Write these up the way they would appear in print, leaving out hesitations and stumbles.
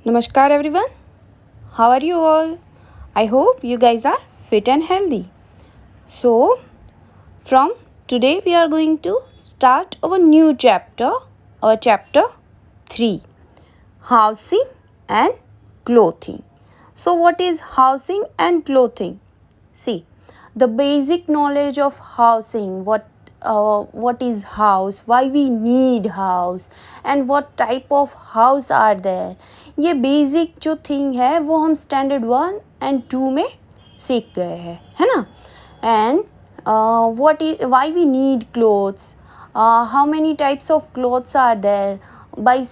Namaskar everyone. How are you all? I hope you guys are fit and healthy. So, from today we are going to start our new chapter, our chapter 3, housing and clothing. So, what is housing and clothing? See, the basic knowledge of housing, what is house, why we need house and what type of house are there, ये basic जो thing है वो हम standard 1 and 2 में सीख गए हैं, है ना. And what is why we need clothes, how many types of clothes are there, by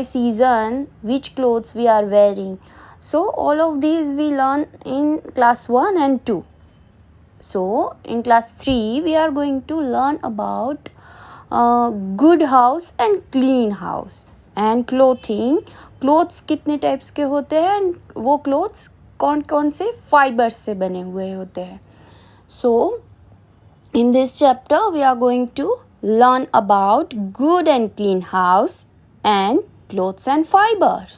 season which clothes we are wearing. So all of these we learn in class 1 and 2. So in class 3 we are going to learn about good house and clean house and clothing. Clothes कितने types के होते हैं, वो clothes कौन कौन से fibres से बने हुए होते हैं. So in this chapter we are going to learn about good and clean house and clothes and fibers.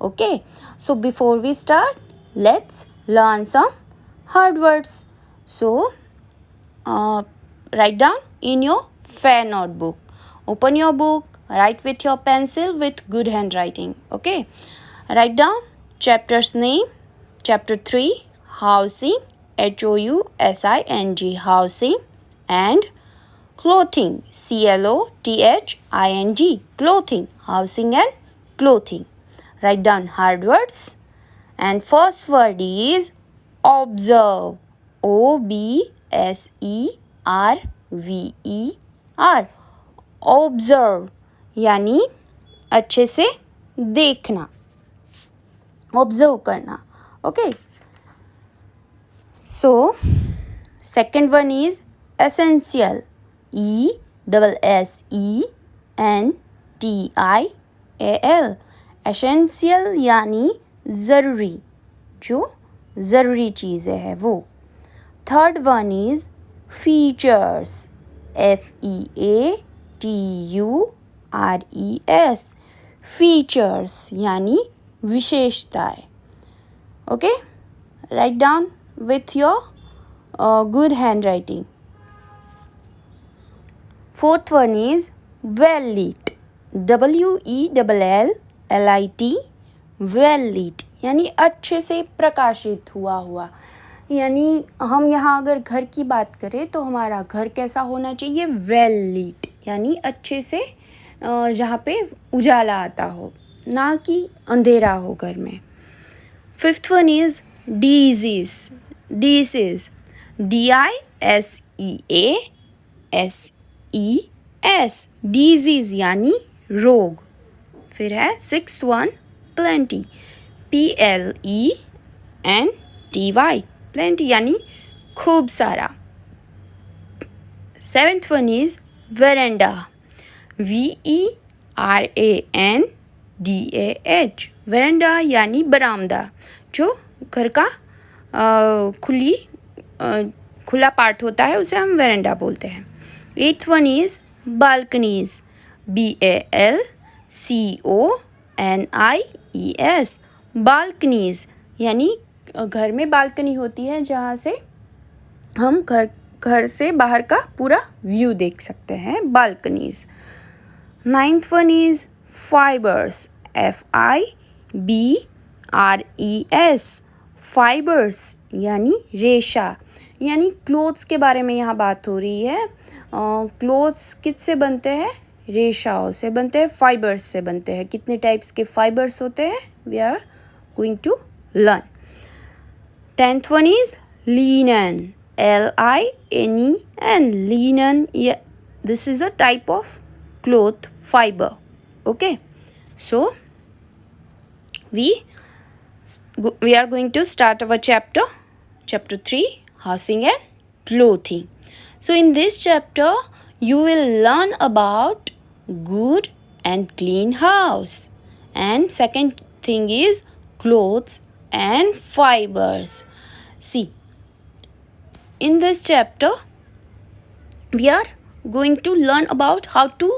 Okay, so before we start, let's learn some hard words. So write down in your fair notebook. Open your book, write with your pencil with good handwriting. Okay, write down chapter's name. Chapter 3, housing, HOUSING, housing, and clothing, CLOTHING, clothing, housing and clothing. Write down hard words. And first word is observe, OBSERVER, observe यानी अच्छे से देखना, observe करना. Okay, so second one is essential, ESSENTIAL, essential यानी ज़रूरी, जो ज़रूरी चीज़ें हैं वो. Third one is features, FEATURES, features यानी विशेषताएं. Okay, write down with your good handwriting. Fourth one is well lit, WELLLIT, well lit यानी अच्छे से प्रकाशित हुआ. यानी हम यहाँ अगर घर की बात करें तो हमारा घर कैसा होना चाहिए, well lit यानी अच्छे से जहाँ पे उजाला आता हो, ना कि अंधेरा हो घर में. Fifth one is disease, DISEAS, disease यानी रोग. फिर है sixth one plenty, PLENTY, plenty यानी खूब सारा. Seventh one is veranda, VERANDAH, veranda यानी बरामदा, जो घर का खुला पार्ट होता है, उसे हम वेरेंडा बोलते हैं. Eighth one is balconies, BALCONIES, balconies यानी घर में बालकनी होती है जहाँ से हम घर से बाहर का पूरा व्यू देख सकते हैं, balconies. Ninth one is fibres, FIBRES, fibres यानी रेशा. यानी क्लोथ्स के बारे में यहाँ बात हो रही है. क्लोथ्स किससे बनते हैं, रेशाओं से बनते हैं, फाइबर्स से बनते हैं. कितने टाइप्स के फाइबर्स होते हैं, we are going to learn. Tenth one is linen, LINEN, linen, this is a type of cloth fibre. Okay, so we are going to start our chapter 3, housing and clothing. So in this chapter you will learn about good and clean house, and second thing is clothes and fibers. See, in this chapter we are going to learn about how to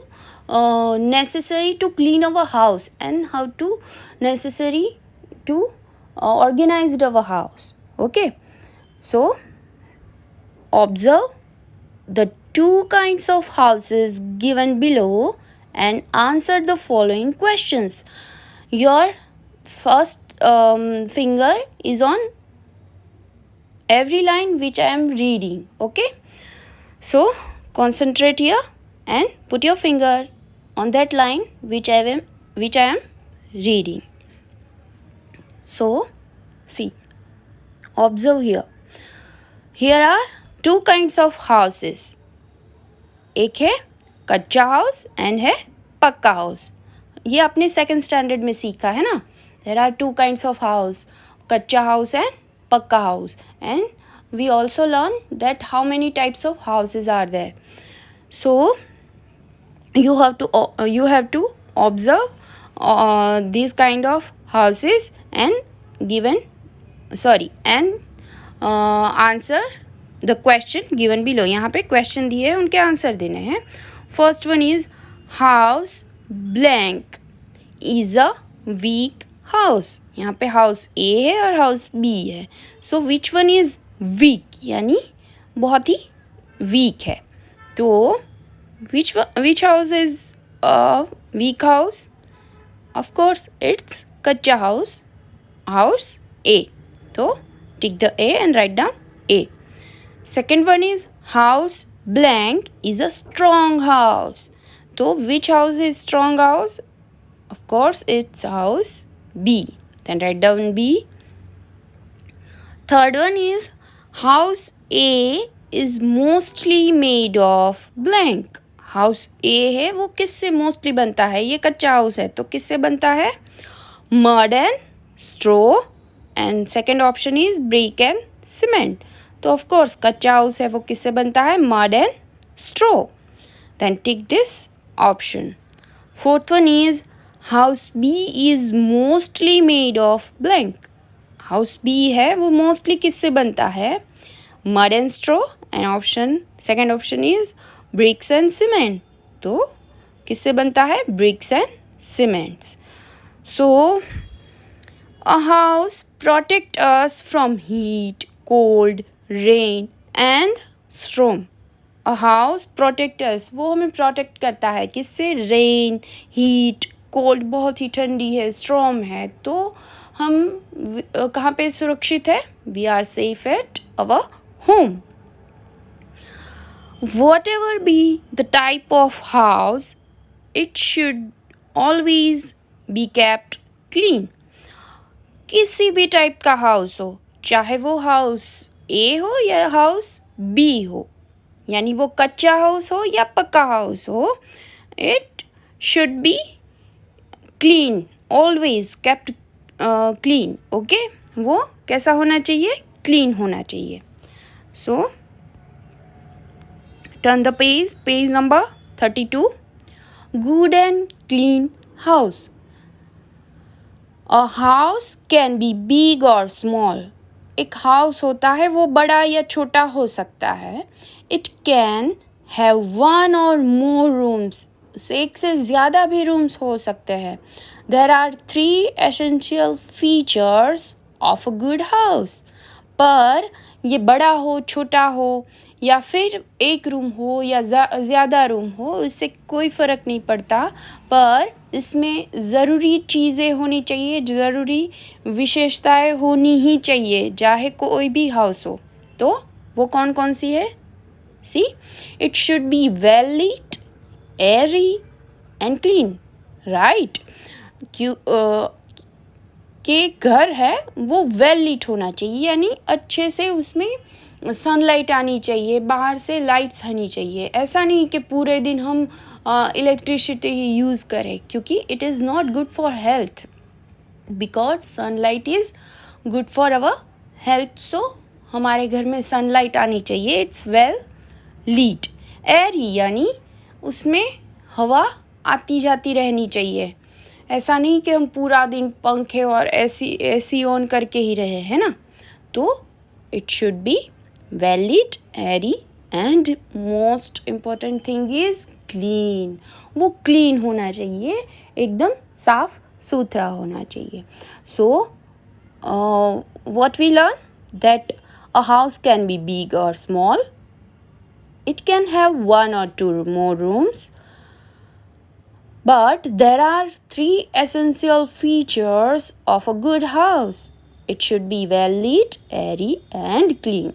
necessary to clean our house and how to necessary to organize our house. Okay, so observe the two kinds of houses given below and answer the following questions. Your first finger is on every line which I am reading. Okay, so concentrate here and put your finger on that line which I am reading. So see, observe here. Here are two kinds of houses. एक है कच्चा house and है पक्का house. ये आपने second standard में सीखा है ना. There are two kinds of house, kachcha house and pucca house. And we also learn that how many types of houses are there. So you have to observe these kind of houses and answer the question given below. यहाँ पे question दिए हैं, उनके answer देने हैं. First one is house blank is a weak house. यहाँ पे house A है और house B है. So which one is weak? यानी बहुत ही weak है. तो which house is a weak house? Of course it's कच्चा house A. तो tick the A and write down A. Second one is house blank is a strong house. So which house is strong house? Of course it's house B. Then write down B. Third one is house A is mostly made of blank. House ए है वो किससे mostly बनता है? ये कच्चा house है तो किससे बनता है? Mud and straw. And second option is brick and cement. तो ऑफ कोर्स कच्चा हाउस है वो किससे बनता है? Mud and straw. Then tick this option. Fourth one is house B is mostly made of blank. House B है वो mostly किससे बनता है? Mud and straw. And option second option is bricks and cement. तो किससे बनता है? Bricks and cements. So a house protect us from heat, cold, rain and storm. A house protect us, वो हमें प्रोटेक्ट करता है किससे? रेन, हीट, कोल्ड बहुत ही ठंडी है, स्ट्रॉम है, तो हम कहाँ पे सुरक्षित है? We are safe at our home. Whatever be the type of house, it should always be kept clean. किसी भी टाइप का हाउस हो, चाहे वो हाउस ए हो या हाउस बी हो, यानी वो कच्चा हाउस हो या पक्का हाउस हो, it should be clean, always kept clean. Okay, वो कैसा होना चाहिए? क्लीन होना चाहिए. सो turn the page number 32. Good and clean house. A house can be big or small. एक हाउस होता है वो बड़ा या छोटा हो सकता है. It can have one or more rooms. एक से ज़्यादा भी रूम्स हो सकते हैं. There are 3 essential features of a good house. पर ये बड़ा हो, छोटा हो या फिर एक रूम हो या ज़्यादा रूम हो, इससे कोई फ़र्क नहीं पड़ता, पर इसमें ज़रूरी चीज़ें होनी चाहिए, ज़रूरी विशेषताएं होनी ही चाहिए, चाहे कोई भी हाउस हो. तो वो कौन कौन सी है? See, it should be well lit, airy and clean. Right, के घर है वो वेल लीट होना चाहिए, यानी अच्छे से उसमें सनलाइट आनी चाहिए, बाहर से लाइट्स आनी चाहिए. ऐसा नहीं कि पूरे दिन हम इलेक्ट्रिसिटी ही यूज़ करें, क्योंकि it is not good for health, because sunlight is good for our health. So हमारे घर में सनलाइट आनी चाहिए. It's well lit. एयरी यानी उसमें हवा आती जाती रहनी चाहिए. ऐसा नहीं कि हम पूरा दिन पंखे और एसी ऑन करके ही रहे, है ना. तो it should B well lit, airy, and most important thing is clean, वो क्लीन होना चाहिए, एकदम साफ सुथरा होना चाहिए. सो what we learn that a house can be big or small. It can have one or two more rooms. But there are three essential features of a good house. It should be well lit, airy, and clean.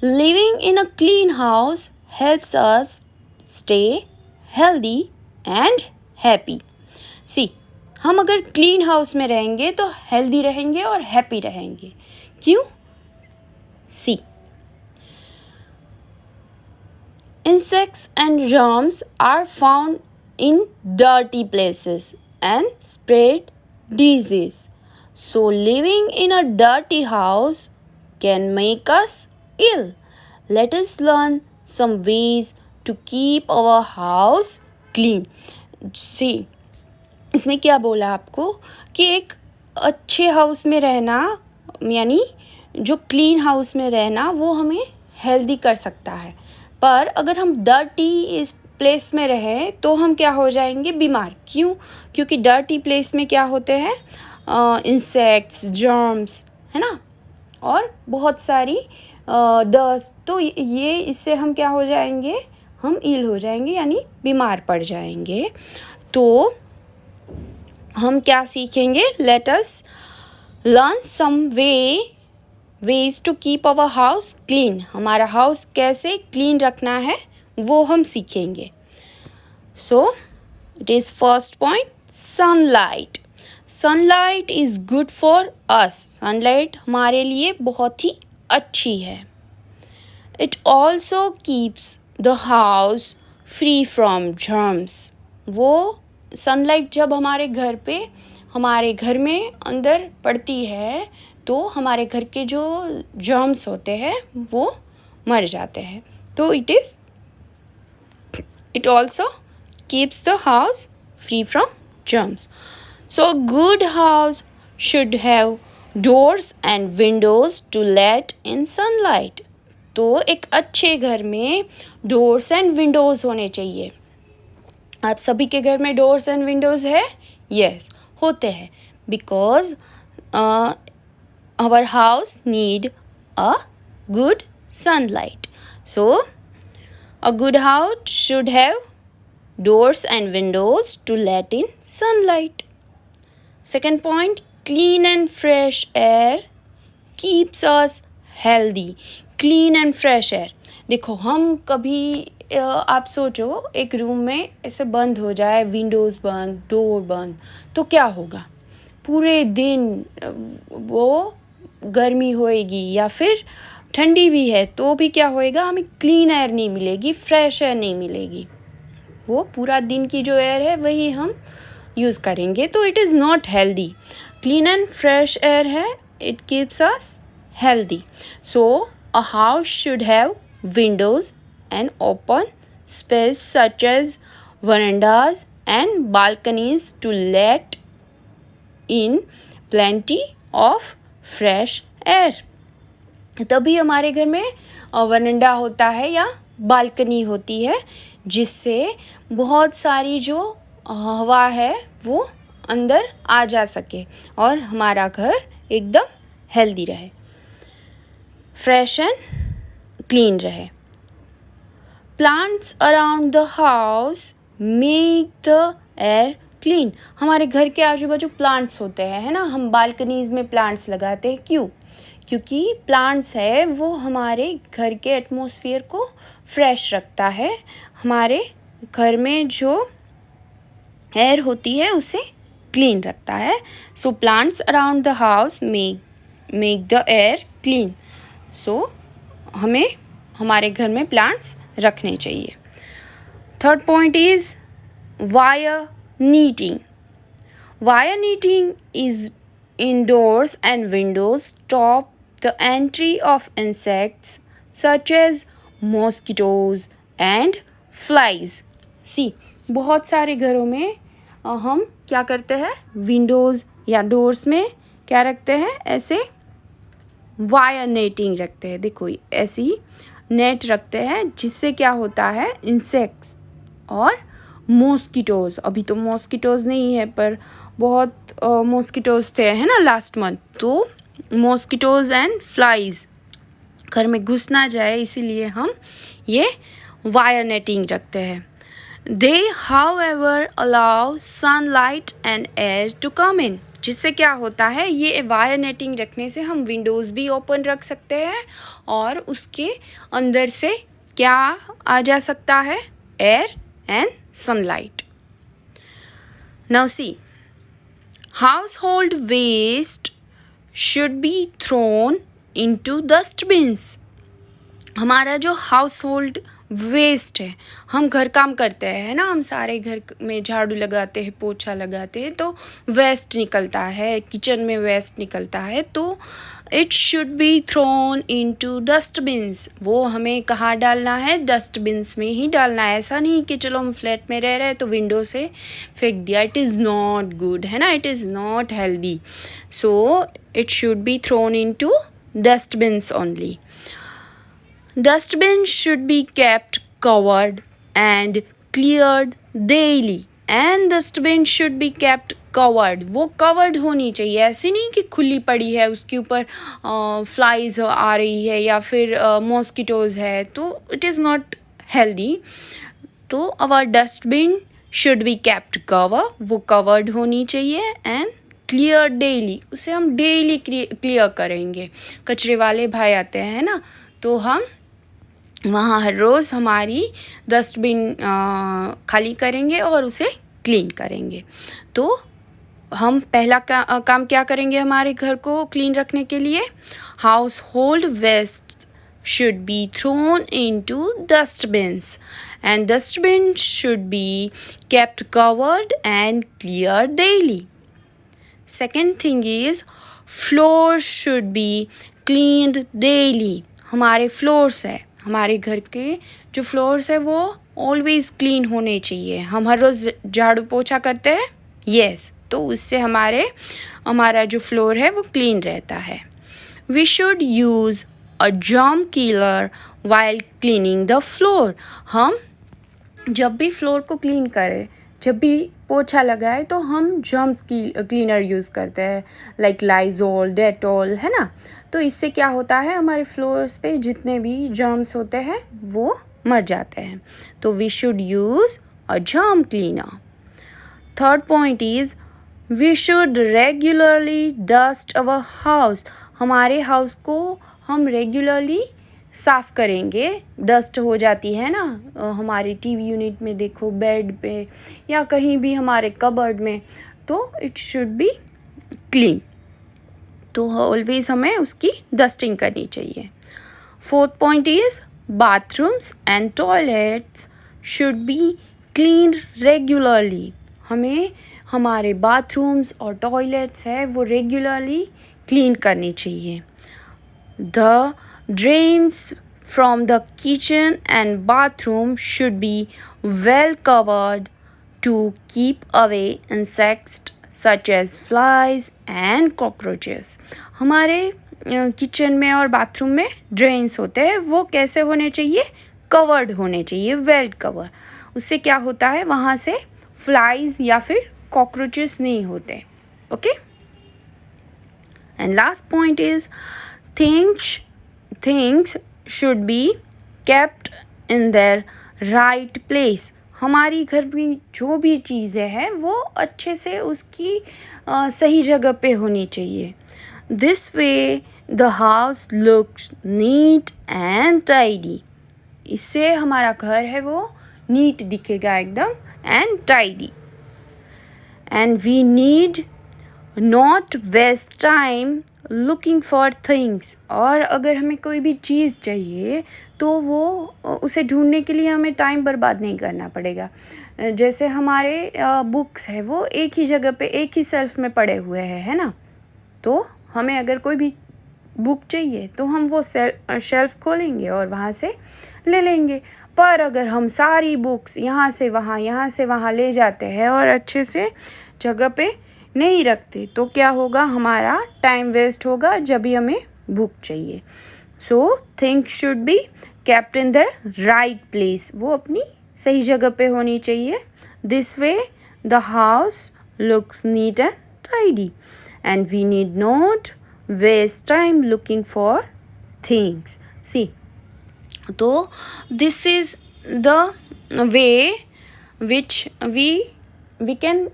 Living in a clean house helps us stay healthy and happy. See, हम अगर clean house में रहेंगे तो healthy रहेंगे और happy रहेंगे. क्यों? सी, insects and germs are found in dirty places and spread disease. So living in a dirty house can make us ill. Let us learn some ways to keep our house clean. See, इसमें क्या बोला आपको कि एक अच्छे house में रहना, यानी जो क्लीन हाउस में रहना, वो हमें हेल्दी कर सकता है. पर अगर हम डर्टी इस प्लेस में रहें तो हम क्या हो जाएंगे? बीमार. क्यों? क्योंकि डर्टी प्लेस में क्या होते हैं? इंसेक्ट्स, जर्म्स, है ना, और बहुत सारी डस्ट. तो ये इससे हम क्या हो जाएंगे? हम इल हो जाएंगे, यानी बीमार पड़ जाएंगे. तो हम क्या सीखेंगे? Let us learn some ways to keep our house clean. हमारा हाउस कैसे क्लीन रखना है वो हम सीखेंगे. So it is first point, sunlight. Sunlight is good for us. Sunlight हमारे लिए बहुत ही अच्छी है. It also keeps the house free from germs. वो सनलाइट जब हमारे घर में अंदर पड़ती है तो हमारे घर के जो जर्म्स होते हैं वो मर जाते हैं. तो it also keeps the house free from germs. So a good house should have doors and windows to let in sunlight. तो एक अच्छे घर में डोर्स एंड विंडोज़ होने चाहिए. आप सभी के घर में डोर्स एंड विंडोज़ है? यस, होते हैं. Because our house need a good sunlight. So a good house should have doors and windows to let in sunlight. Second point, clean and fresh air keeps us healthy. Clean and fresh air. देखो, हम कभी आप सोचो एक room में ऐसे बंद हो जाए, विंडोज़ बंद, डोर बंद, तो क्या होगा? पूरे दिन वो गर्मी होएगी या फिर ठंडी भी है तो भी क्या होएगा? हमें क्लीन एयर नहीं मिलेगी, फ्रेश एयर नहीं मिलेगी. वो पूरा दिन की जो एयर है वही हम यूज़ करेंगे. तो it is not healthy. Clean and fresh air है, it keeps us healthy. So a house should have windows and open space such as verandas and balconies to let in plenty of fresh air. तभी हमारे घर में वरांडा होता है या balcony होती है जिससे बहुत सारी जो हवा है वो अंदर आ जा सके और हमारा घर एकदम हेल्दी रहे, फ्रेश एंड क्लीन रहे. Plants around the house make the air clean. हमारे घर के आजू बाजू प्लांट्स होते हैं, है ना. हम बालकनीज़ में प्लांट्स लगाते हैं. क्यों? क्योंकि प्लांट्स है वो हमारे घर के एटमॉस्फेयर को फ्रेश रखता है, हमारे घर में जो एयर होती है उसे क्लीन रखता है. So plants around the house make the air clean. So हमें हमारे घर में प्लांट्स रखने चाहिए. Third point is wire netting. Wire netting is indoors and windows stop the entry of insects such as mosquitoes and flies. See, बहुत सारे घरों में हम क्या करते हैं? विंडोज़ या डोर्स में क्या रखते हैं? ऐसे वायर नेटिंग रखते हैं. देखो ऐसी नेट रखते हैं, जिससे क्या होता है इंसेक्ट्स और मॉस्किटोज़, अभी तो मॉस्किटोज़ नहीं है पर बहुत मॉस्किटोज़ थे है ना लास्ट मंथ, तो मॉस्किटोज़ एंड फ्लाइज़ घर में घुस ना जाए इसीलिए हम ये वायर नेटिंग रखते हैं। They however allow sunlight and air to come in, जिससे क्या होता है ये वायर नेटिंग रखने से हम विंडोज़ भी ओपन रख सकते हैं और उसके अंदर से क्या आ जा सकता है, air and sunlight. Now see, household waste should be thrown into dustbins. हमारा जो हाउस होल्ड वेस्ट है, हम घर काम करते हैं ना, हम सारे घर में झाड़ू लगाते हैं, पोछा लगाते हैं, तो वेस्ट निकलता है, किचन में वेस्ट निकलता है, तो it should be thrown into dustbins. वो हमें कहाँ डालना है, डस्टबिन्स में ही डालना है। ऐसा नहीं कि चलो हम फ्लैट में रह रहे हैं तो विंडो से फेंक दिया, इट इज़ नॉट गुड है ना, it is not healthy. So it should be thrown into dustbins only. Dustbin should be kept covered and cleared daily. And dustbin should be kept covered. वो covered होनी चाहिए, ऐसी नहीं कि खुली पड़ी है उसके ऊपर फ्लाइज आ रही है या फिर मॉस्किटोज़ है, तो इट इज़ नॉट हेल्दी। तो our dustbin should be kept cover, वो कवर्ड होनी चाहिए, एंड क्लियर डेली, उसे हम डेली क्लियर करेंगे। कचरे वाले भाई आते हैं ना, तो हम वहाँ हर रोज़ हमारी डस्टबिन खाली करेंगे और उसे क्लीन करेंगे। तो हम पहला काम क्या करेंगे हमारे घर को क्लीन रखने के लिए, household waste should be thrown into dustbins and dustbin should be kept covered and clear daily. Second thing is floor should be cleaned daily. हमारे फ्लोर्स है, हमारे घर के जो फ्लोर्स है वो ऑलवेज़ क्लीन होने चाहिए। हम हर रोज़ झाड़ू पोछा करते हैं, यस, तो उससे हमारा जो फ्लोर है वो क्लीन रहता है। We should use a germ killer while cleaning the floor. हम जब भी फ्लोर को क्लीन करें, जब भी पोछा लगाए, तो हम जर्म्स क्लीनर यूज़ करते हैं, लाइक लाइजोल, डेटोल, है ना। तो इससे क्या होता है, हमारे फ्लोर्स पे जितने भी जर्म्स होते हैं वो मर जाते हैं। तो we should use a germ cleaner. Third point is we should regularly dust our house. हमारे हाउस को हम रेगुलरली साफ़ करेंगे। डस्ट हो जाती है ना हमारे टीवी यूनिट में, देखो बेड पे या कहीं भी हमारे कबर्ड में, तो इट शुड बी क्लीन। तो ऑलवेज़ हमें उसकी डस्टिंग करनी चाहिए। Fourth point is bathrooms and toilets should be clean regularly. हमें हमारे बाथरूम्स और टॉयलेट्स है वो रेगुलरली क्लीन करनी चाहिए। The drains from the kitchen and bathroom should be well covered to keep away insects such as flies and cockroaches. हमारे kitchen में और बाथरूम में ड्रेन्स होते हैं, वो कैसे होने चाहिए, कवर्ड होने चाहिए, वेल कवर। उससे क्या होता है, वहाँ से फ्लाइज या फिर कॉकरोचेस नहीं होते। Okay, and last point is things should be kept in their right place. हमारी घर में जो भी चीज़ें हैं वो अच्छे से उसकी सही जगह पे होनी चाहिए। This way the house looks neat and tidy. इससे हमारा घर है वो नीट दिखेगा एकदम, and tidy. And we need not waste time looking for things. और अगर हमें कोई भी चीज़ चाहिए तो वो उसे ढूंढने के लिए हमें टाइम बर्बाद नहीं करना पड़ेगा। जैसे हमारे बुक्स है वो एक ही जगह पे एक ही शेल्फ में पड़े हुए हैं, है ना। तो हमें अगर कोई भी बुक चाहिए तो हम वो शेल्फ खोलेंगे और वहाँ से ले लेंगे। पर अगर हम सारी बुक्स यहाँ से वहाँ ले जाते हैं और अच्छे से जगह पे नहीं रखते, तो क्या होगा, हमारा टाइम वेस्ट होगा जब भी हमें बुक चाहिए। So things should be kept in the right place. वो अपनी सही जगह पे होनी चाहिए. This way the house looks neat and tidy, and we need not waste time looking for things. See, तो this is the way which we can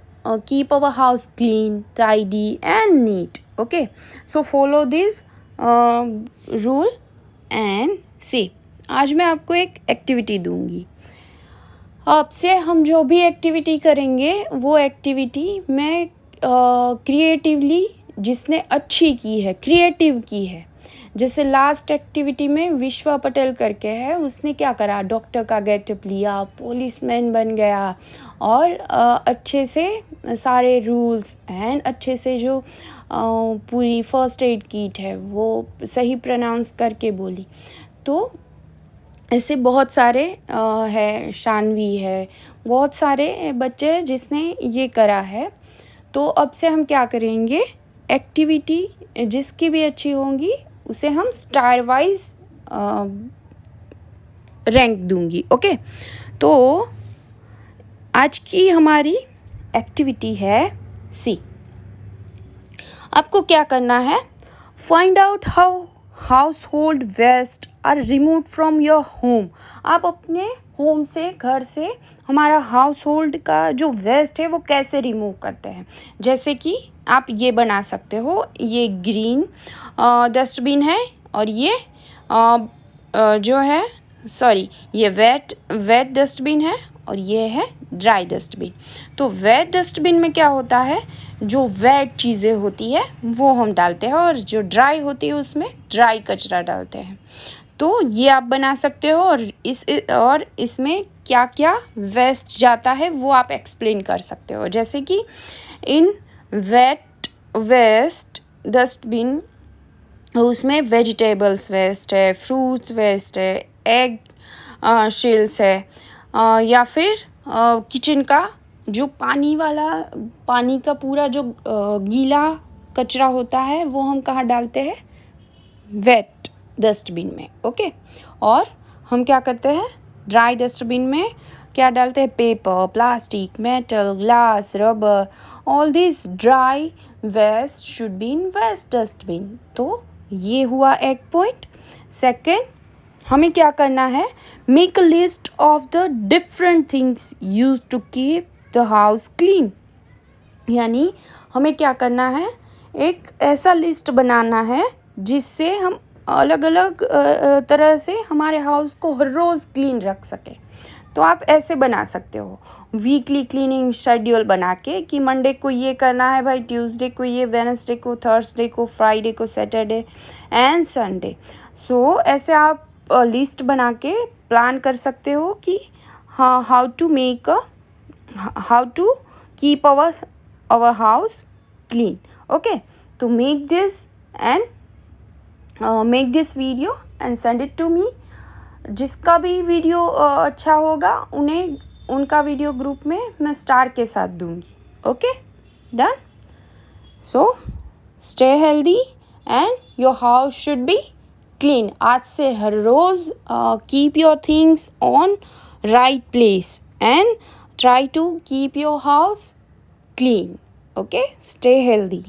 keep our house clean, tidy and neat. Okay, so follow this rule and see. आज मैं आपको एक activity दूंगी. अब से हम जो भी एक्टिविटी करेंगे वो एक्टिविटी मैं क्रिएटिवली जिसने अच्छी की है, क्रिएटिव की है. जैसे लास्ट एक्टिविटी में विश्वा पटेल करके है, उसने क्या करा, डॉक्टर का गेटअप लिया, पुलिसमैन बन गया और अच्छे से सारे रूल्स एंड अच्छे से जो पूरी फर्स्ट एड किट है वो सही प्रोनाउंस करके बोली. तो ऐसे बहुत सारे है, शानवी है, बहुत सारे बच्चे जिसने ये करा है. तो अब से हम क्या करेंगे, एक्टिविटी जिसकी भी अच्छी होंगी उसे हम स्टार वाइज रैंक दूंगी. ओके, तो आज की हमारी एक्टिविटी है सी. आपको क्या करना है, find out how household waste are remove from your home. आप अपने होम से, घर से हमारा हाउस होल्ड का जो वेस्ट है वो कैसे रिमूव करते हैं. जैसे कि आप ये बना सकते हो, ये ग्रीन डस्टबिन है और ये जो है ये वेट डस्टबिन है और ये है ड्राई डस्टबिन. तो वेट डस्टबिन में क्या होता है, जो वेट चीज़ें होती है वो हम डालते हैं और जो ड्राई होती है उसमें ड्राई कचरा डालते हैं. तो ये आप बना सकते हो और इसमें क्या क्या वेस्ट जाता है वो आप एक्सप्लेन कर सकते हो. जैसे कि इन वेट वेस्ट डस्टबिन उसमें वेजिटेबल्स वेस्ट है, फ्रूट्स वेस्ट है, एग शेल्स है, या फिर किचन का जो पानी का पूरा जो गीला कचरा होता है वो हम कहाँ डालते हैं, वेट डस्टबिन में. ओके, और हम क्या करते हैं, ड्राई डस्टबिन में क्या डालते हैं, paper, plastic, metal, glass, rubber, all this dry waste should be in waste dustbin. तो ये हुआ एक पॉइंट. सेकेंड, हमें क्या करना है, make a list of the different things use to keep the house clean. यानी हमें क्या करना है, एक ऐसा लिस्ट बनाना है जिससे हम अलग अलग तरह से हमारे हाउस को हर रोज़ क्लीन रख सकें. तो आप ऐसे बना सकते हो, वीकली क्लीनिंग शेड्यूल बना के कि मंडे को ये करना है भाई, ट्यूसडे को ये, वेडनेसडे को, थर्सडे को, फ्राइडे को, सैटरडे एंड संडे. सो ऐसे आप लिस्ट बना के प्लान कर सकते हो कि हाँ, how to keep our house clean. Okay, तो make this video and send it to me. जिसका भी वीडियो अच्छा होगा उनका वीडियो ग्रुप में मैं स्टार के साथ दूंगी. Okay, done. So stay healthy and your house should be clean. आज से हर रोज़ keep your things on right place and try to keep your house clean. Okay, stay healthy.